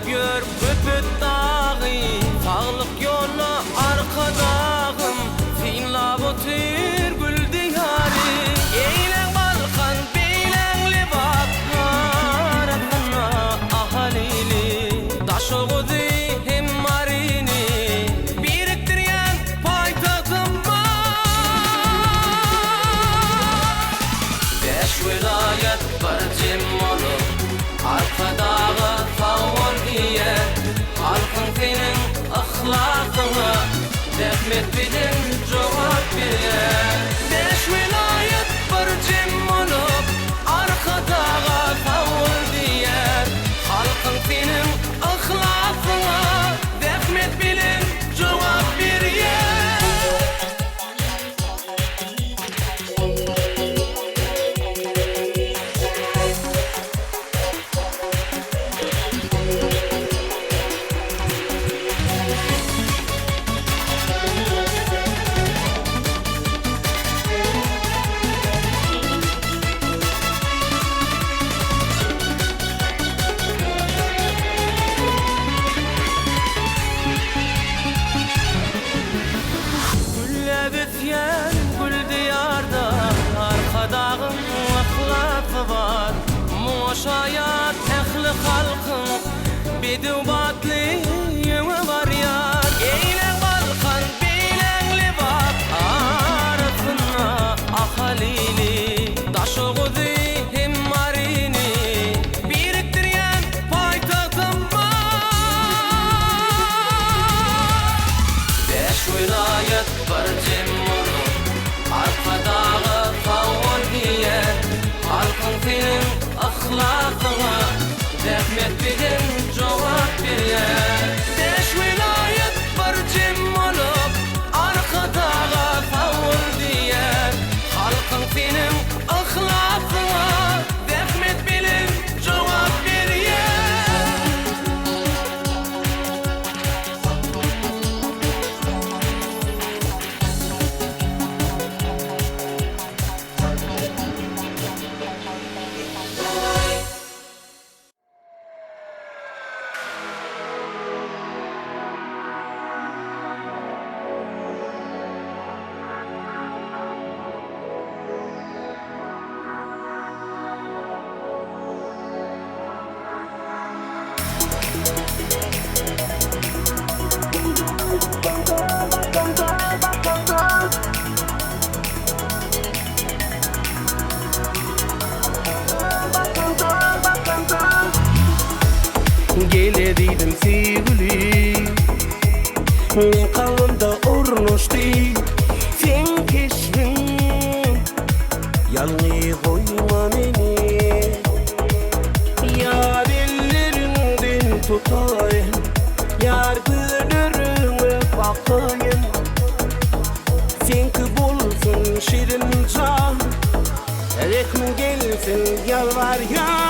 gör köpet dağı, sağlık yolu arkadağım, finlab otur gül diyarı. Eylen balkan beylenli bakar akına ahalili, taşı kudu hem marini biriktiryen paytağım var. Beş vilayet bir cem olup arkadağı favor diye, halkın senin ahlakına rahmet bilin cevap ver. Beş vilayet bir cem olup arkadağı favor diye, halkın senin ahlakına rahmet bilin cevap ver. Gül diyarda arkadağın ahlakı var. Moşayat ehli halkın bedubatlı var yar. Eylen balkan beylenli bak arasına ahalili, taşı kudu hem marini biriktiryen paytağım var. Beş vilayet bir cem arkadağı favor diye, halkın senin ahlakına rahmet bilin cevap ver. Beş vilayet bir cem olup arkadağı favor diye, halkın senin ahlakına rahmet bilin cevap ver. Gele dedim sevgili, men kalımda urnushtu. Sen keşfin yalnız koyma meni, yar ellerinden tutayım, yar gönlüme bakayım. Sen ki bulsun şirin can, rekmi gelsin yalvar ya.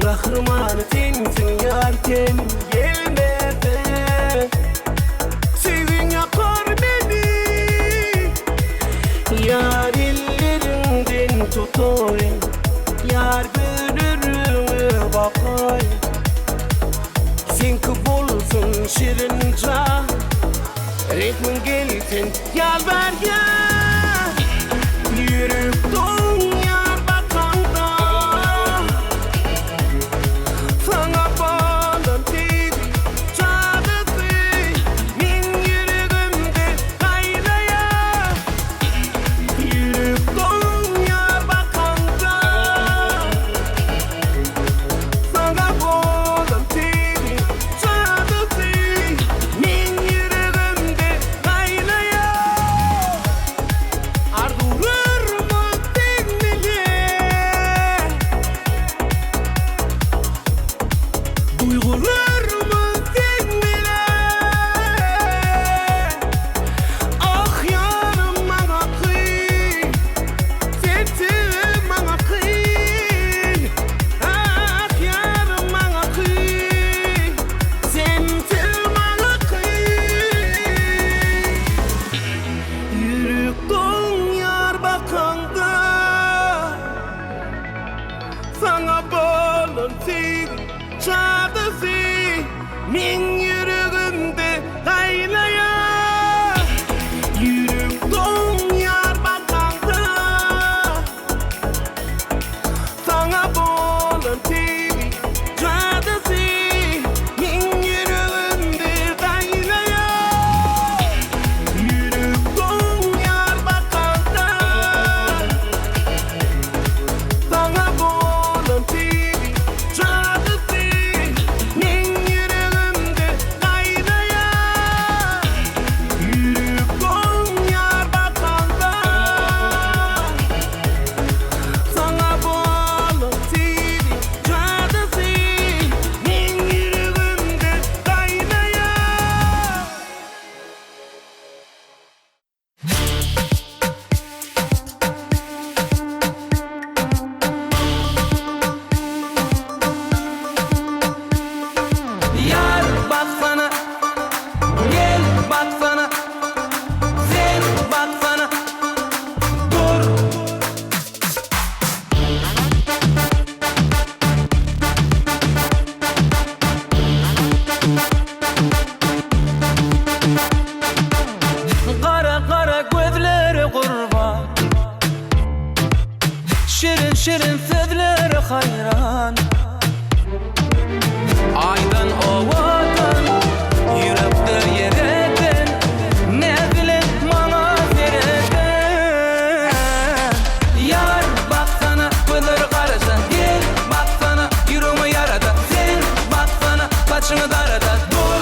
Kahramanı sensin yarken gelmedi, sevin yakar beni. Yar ellerinden tutayım, yar gönlüme bakayım. Sen ki bulsun şirin can, ritmin gelsin yalvar ya. Yürüp don yar bakanda, şirin sözlere hayran. Aydan ovadan yürekde yer eden ne bilin bana vereden. Yar baksana gözleri karasa, gel baksana yüreğimi yarada. Sen baksana saçını darada. Dur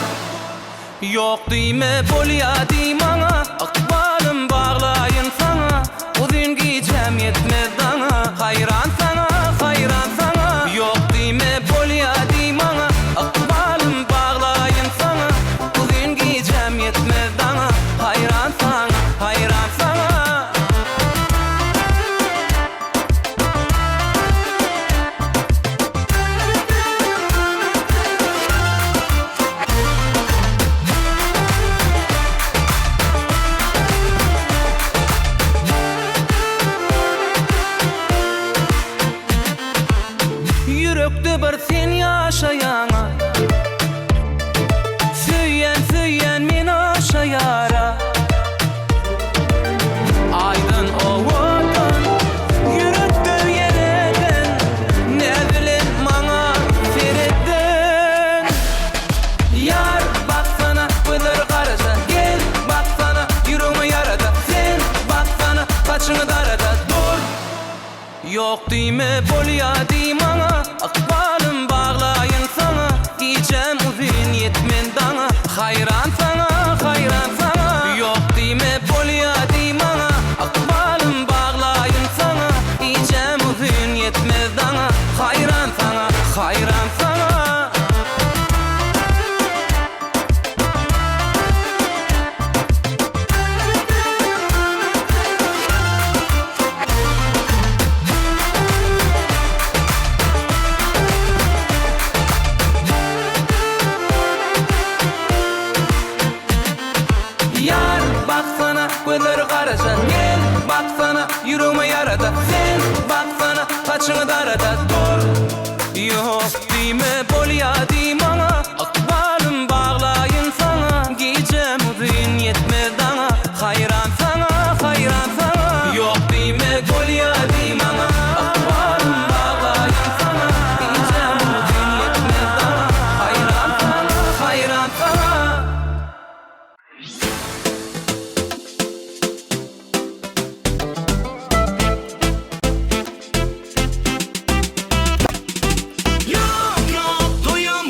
yok diyme bolya diymana, akbalım bağlayın sana. Uzun giyeceğim yetmez bana, hayran sana, hayran sana. Yok diyme bolya diymana, akbalım bağlayın sana. Uzun giyeceğim yetmez bana, hayran sana, hayran sana. Yürekte bir sen yaşayana, süyen men aşayara. Aydın ovadan yürekte yer eden ne bilin bana vereden. Yar baksana gözleri karasa, gel baksana yüreğimi yarada. Sen baksana saçını darada. Dur yok diyme bolya diymana, akbalım bağlayın sana. Diyeceğim uzun yetmen dana, hayran sana, hayran sana. Yok diyme bolya diymana, akbalım bağlayın sana. Diyeceğim uzun yetmez dana, hayran sana, hayran sana. Yar baksana gözleri karasa, gel baksana yüreğimi yarada. Sen baksana saçını darada. Dur yok diyme bolya diymana, akbalım bağlayın sana. Giyeceğim uzun yetmez dana, hayran sana, hayran sana. Yok diyme bolya diymana, akbalım bağlayın sana. Giyeceğim uzun yetmez dana, hayran sana, hayran sana. Yok yok duyum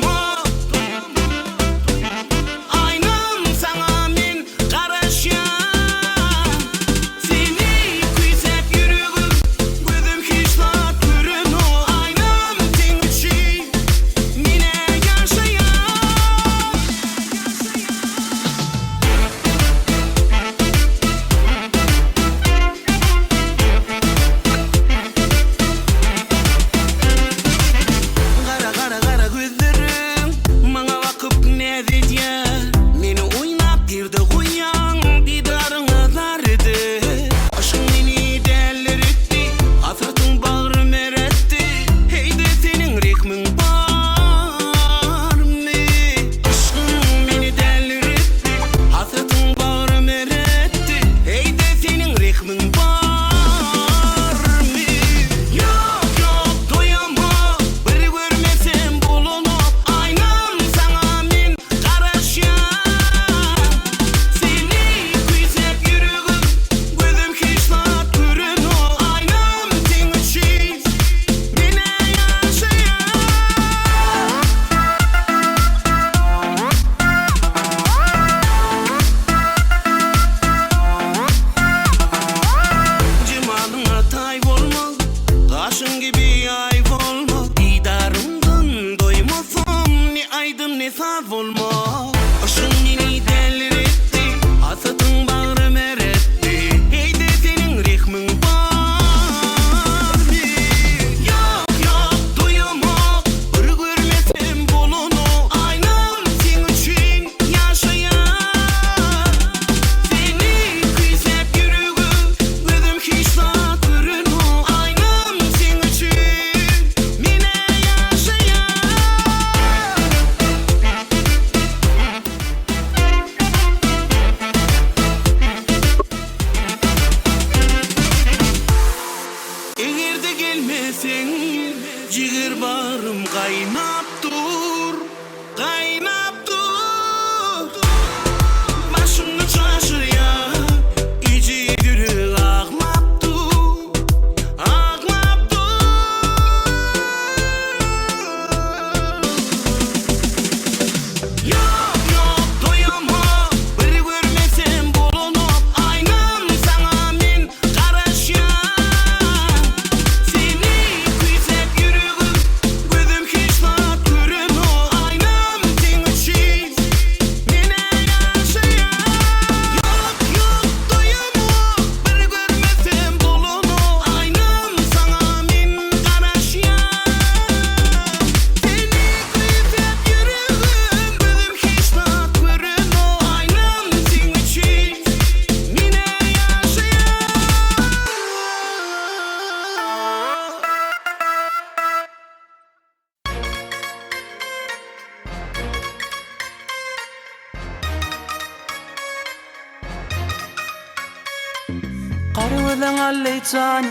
Qarıwılan allaycani,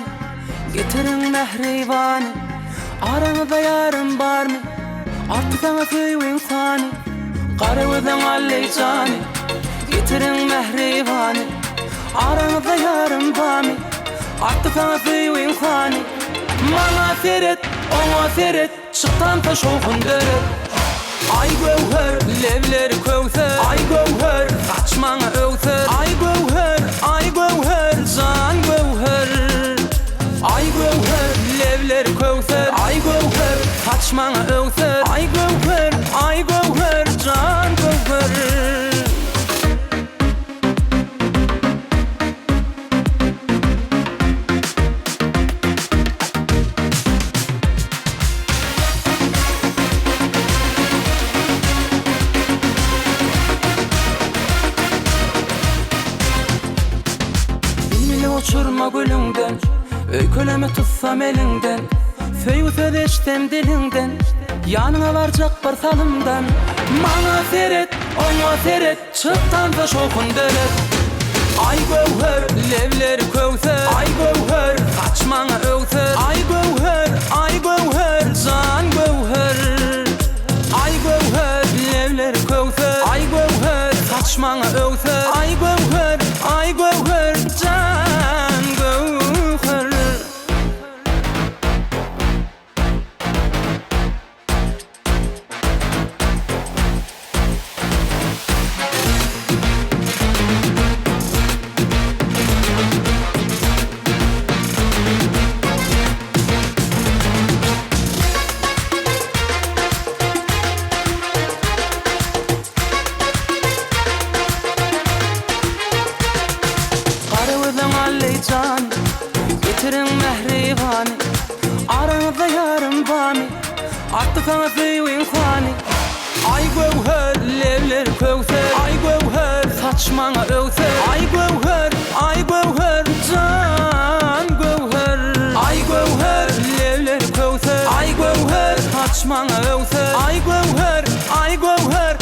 getirin mehribani. Aranızda yarım var mı? Artık sana tüyün fani. Qarıwılan allaycani, getirin mehribani. Aranızda yarım var mı? Artık sana tüyün fani. Mana seret, ona seret, çıktan taş okun deret. Ay gövher, levleri kövser. Ay gövher, kaçmana övser. Ay gövher, can gövher. Ay gövher, levleri kövser. Ay gövher, kaçmana övser. Ay gövher, can gövher. Uçurma gülünden, öyküleme tutsam elinden. Feyyuze deştem dilinden, yanına varacak bir salımdan. Mana seret, ona seret, çıktan da şokun deret. Ay gövher, levleri kövser. Ay gövher, kaçmana övser. Ay gövher, can gövher. Ay gövher, levleri kövser. Ay gövher, kaçmana övser. Ay gövher, can gövher. Allaycani, getirin mehribani. Aranızda yarım vami, artık sana tüyün fani. Ay gövher, levleri kövser. Ay gövher, saçmana övser. Ay gövher, can gövher. Ay gövher, levleri kövser. Ay gövher, saçmana övser. Ay gövher, can gövher.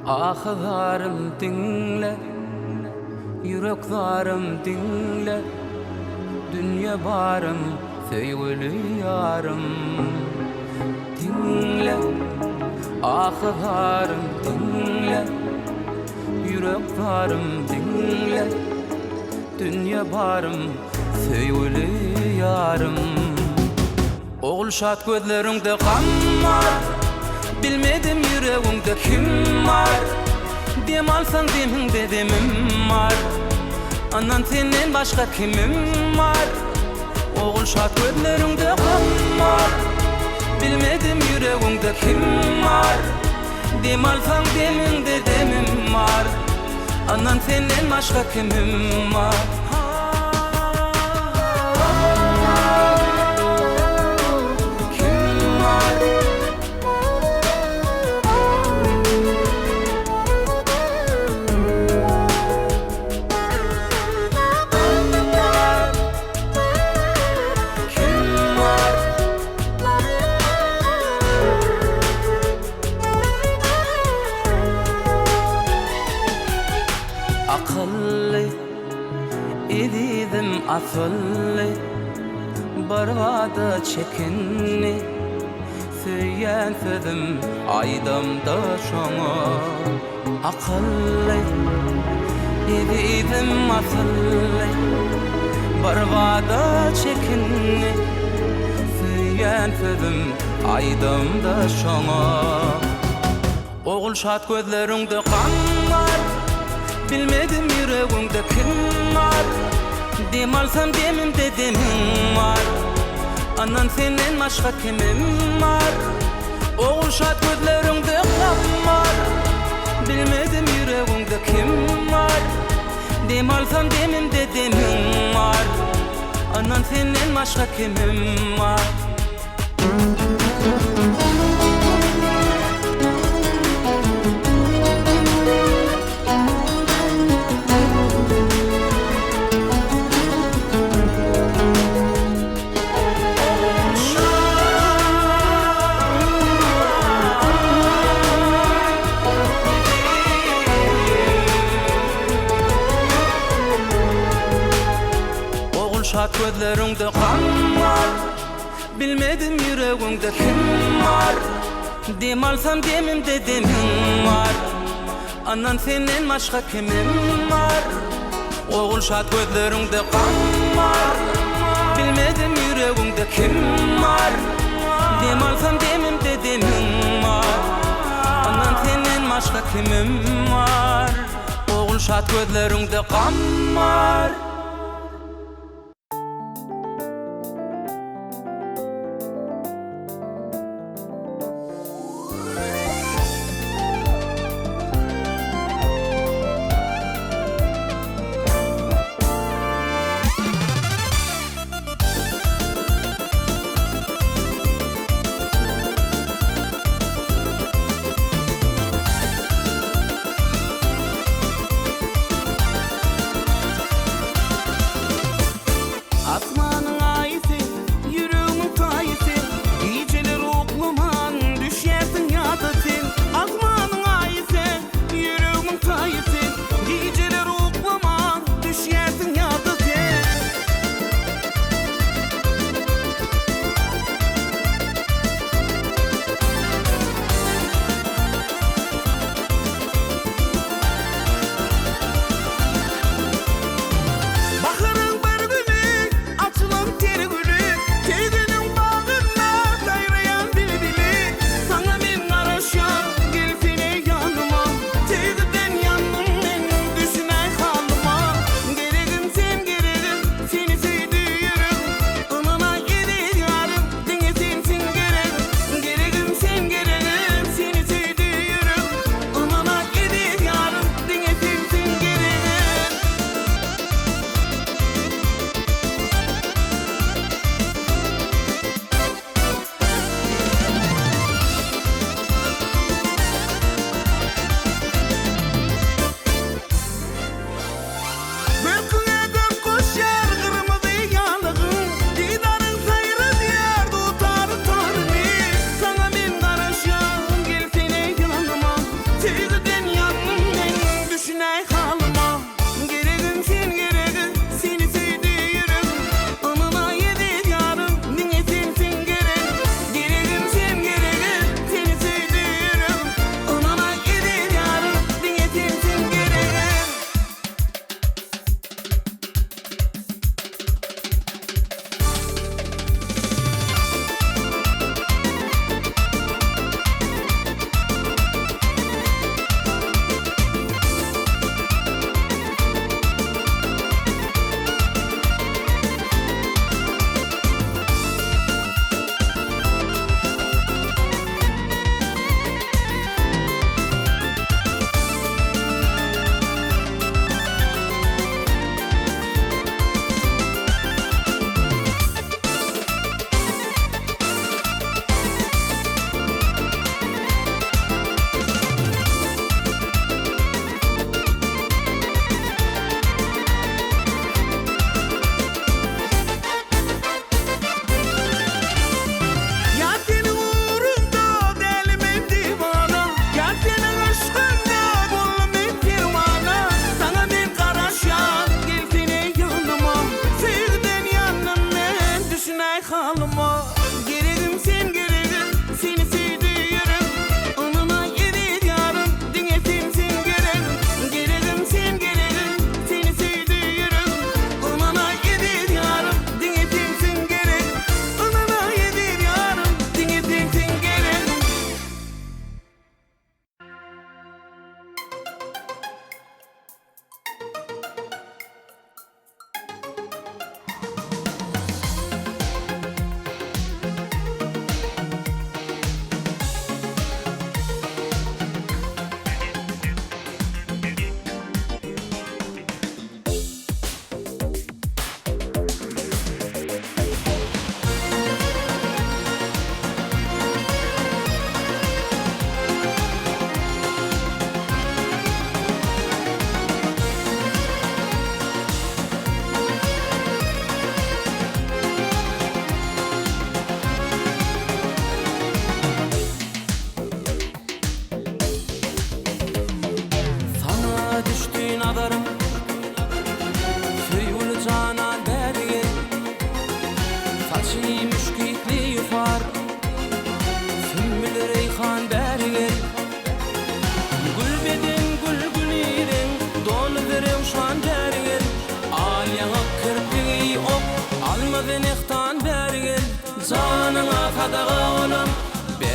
Ahlarım dinle, yüreklerim dinle, dünya barım, sevgili yarım. Dinle, ahlarım dinle, yüreklerim dinle, dünya barım, sevgili yarım. Oğul şat gözlerinde kan var, bilmedim yüreğimde kim var. Dem alsan deminde demim var, anan senden başka kimim var. Oğul şat gözlerinde kan var, bilmedim yüreğimde kim var. Dem alsan deminde demim var, anan senden başka kimim var. Akıllı idim asıllı, barvada çekinni, söyleyen sözüm aydamda şoňa. Akıllı idim asıllı, barvada çekinni, söyleyen sözüm aydamda şoňa. Oğul şat gözlerinde kan var, bilmedim yüreğimde kim var. Dem alsam demimde demim var, anan senden başka kimim var. Oğul şat gözlerinde kan var, bilmedim yüreğimde kim var. Dem alsam demimde demim var, anan senden başka kimim var. Şat gözlerinde kan var, bilmedim yüreğimde kim var. Dem alsam demimde demim var, anan senden başka kimim var. Oğul şat gözlerinde kan var, bilmedim yüreğimde kim var. Dem alsam demimde demim var, anan senden başka kimim var. Oğul şat gözlerinde kan var.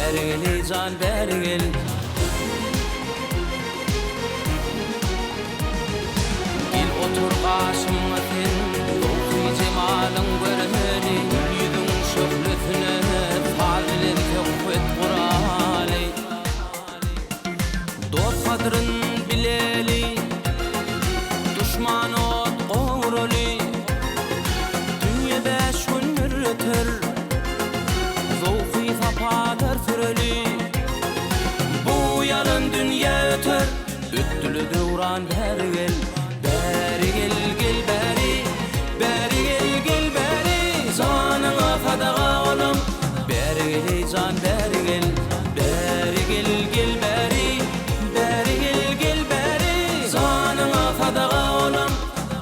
beri gel can beri gel. Gel otur karşıma sen, ruhi cemalın görmeli, yüzün şöhlesine fazilin kökbet kurali. Dost kadrın bileli, düşman ot qovruli. Dünya beş gündür öter, zevki sapalar süreli. Bu yarın dünya öter, üttülü devran beri gel. Beri gel gel beri, beri gel gel beri. Canına fadaga olum, beri gel can beri gel. Beri gel gel beri, beri gel gel beri. Canına fadaga olum,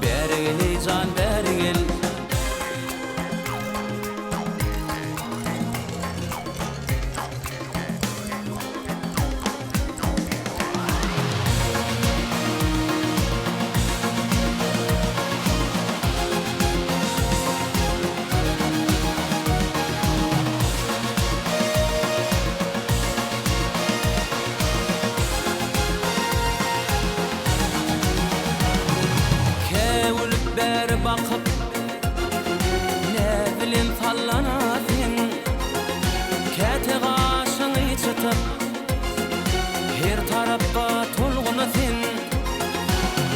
beri gel can beri gel. Kevülüp beri bakıp ne bilin sallanasın. Kete kaşını çıtıp her tarafta tolgunasın.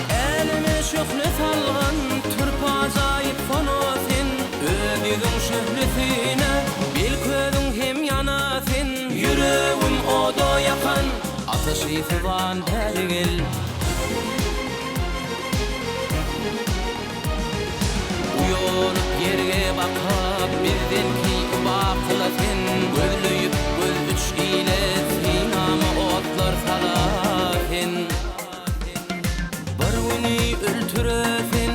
Elime şöhlü salgan türp acayip fonasın. Ödüğün şöhlüsüne bil közün hem yanasın. Yüreğim oda yakan ateşi fıvan beri gel. Uyanıp yerge bakıp birden ki bakılasın. Gözlüyüp göz üç ile sinama otlar salasın. Bir güni öldüresin,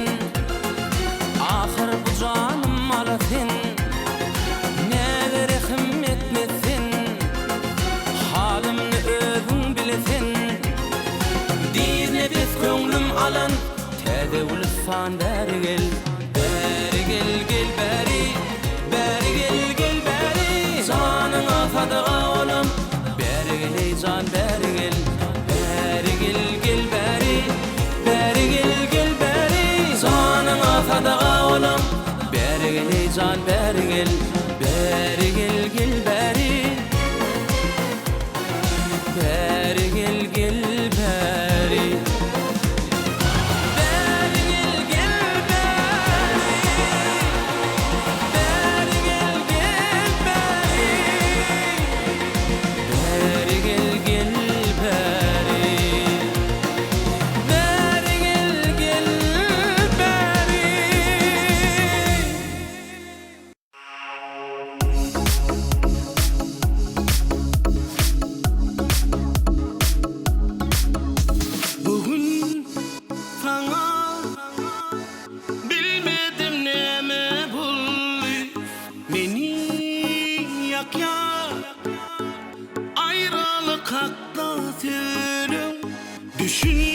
ahir bu canım alasın. Negere himmetmesin, halimni özün bilesin. Bir nefes könglim alan, teze ulufan beri gel. Beri gel gel beri, beri gel gel beri. Canına fadaga olum, beri gel can beri gel. Beri gel gel beri, beri gel gel beri. Canına fadaga olum, beri gel can beri gel. Beri gel gel beri, beri gel gel beri. Bugün sana bilmedim neme buldu. Beni yakya ayrılık hakta sevdim. Düşün